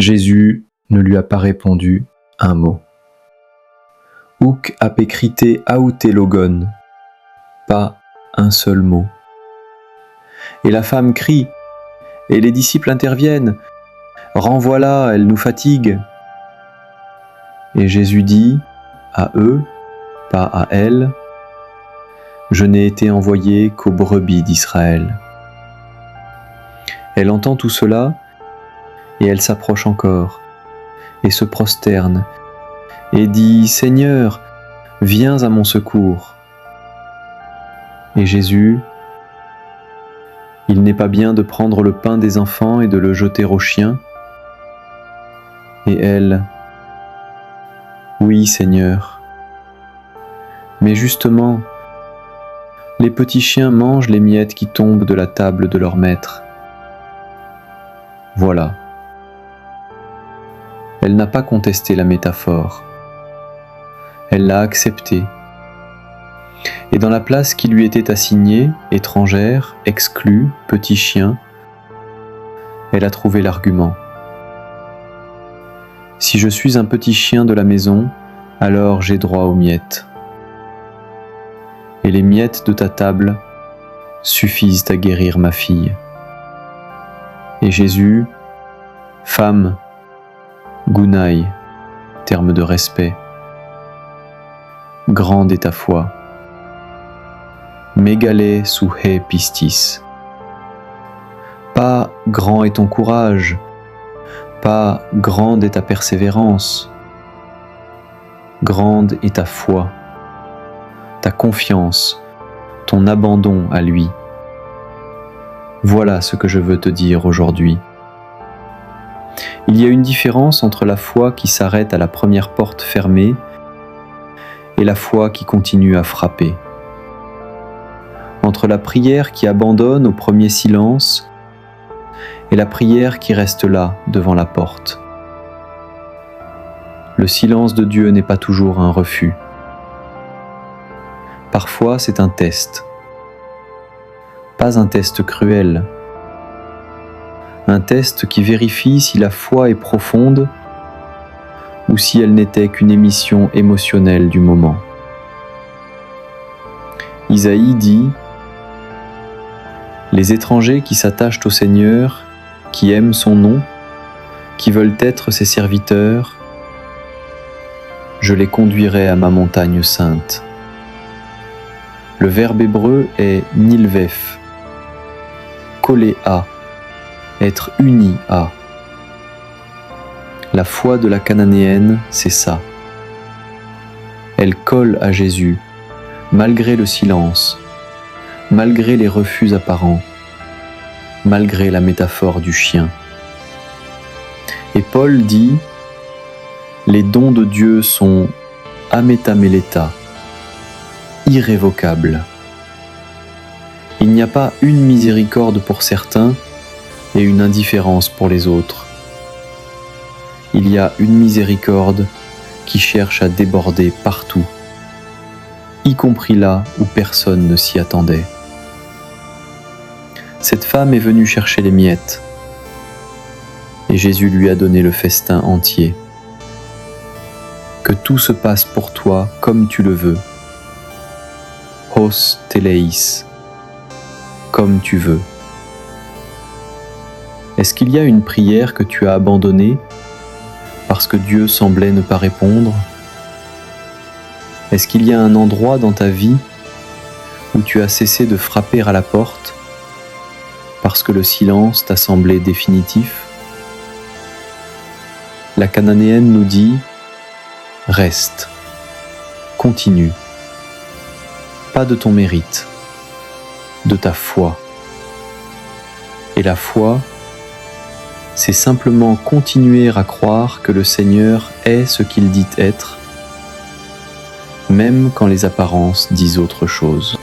Jésus ne lui a pas répondu un mot. Houk apekrite aouté logon, pas un seul mot. Et la femme crie, et les disciples interviennent, renvoie-la, elle nous fatigue. Et Jésus dit à eux, pas à elle, je n'ai été envoyé qu'aux brebis d'Israël. Elle entend tout cela, et elle s'approche encore, et se prosterne, et dit, Seigneur, viens à mon secours. Et Jésus, il n'est pas bien de prendre le pain des enfants et de le jeter aux chiens. Et elle, oui Seigneur, mais justement, les petits chiens mangent les miettes qui tombent de la table de leur maître. Voilà. Elle n'a pas contesté la métaphore. Elle l'a acceptée. Et dans la place qui lui était assignée, étrangère, exclue, petit chien, elle a trouvé l'argument. Si je suis un petit chien de la maison, alors j'ai droit aux miettes. Et les miettes de ta table suffisent à guérir ma fille. Et Jésus, femme, Gounaï, terme de respect, grande est ta foi. Mégalé souhé pistis. Pas grand est ton courage, pas grande est ta persévérance, grande est ta foi, ta confiance, ton abandon à lui. Voilà ce que je veux te dire aujourd'hui. Il y a une différence entre la foi qui s'arrête à la première porte fermée et la foi qui continue à frapper. Entre la prière qui abandonne au premier silence et la prière qui reste là, devant la porte. Le silence de Dieu n'est pas toujours un refus. Parfois, c'est un test. Pas un test cruel. Un test qui vérifie si la foi est profonde ou si elle n'était qu'une émission émotionnelle du moment. Isaïe dit « Les étrangers qui s'attachent au Seigneur, qui aiment son nom, qui veulent être ses serviteurs, je les conduirai à ma montagne sainte. » Le verbe hébreu est « nilvef », « coller à », être uni à. La foi de la Cananéenne, c'est ça. Elle colle à Jésus, malgré le silence, malgré les refus apparents, malgré la métaphore du chien. Et Paul dit, les dons de Dieu sont ametameleta, irrévocables. Il n'y a pas une miséricorde pour certains et une indifférence pour les autres. Il y a une miséricorde qui cherche à déborder partout, y compris là où personne ne s'y attendait. Cette femme est venue chercher les miettes, et Jésus lui a donné le festin entier. Que tout se passe pour toi comme tu le veux. Hos teleis, comme tu veux. Est-ce qu'il y a une prière que tu as abandonnée parce que Dieu semblait ne pas répondre? Est-ce qu'il y a un endroit dans ta vie où tu as cessé de frapper à la porte parce que le silence t'a semblé définitif? La Cananéenne nous dit « Reste, continue, pas de ton mérite, de ta foi. » Et la foi, c'est simplement continuer à croire que le Seigneur est ce qu'il dit être, même quand les apparences disent autre chose.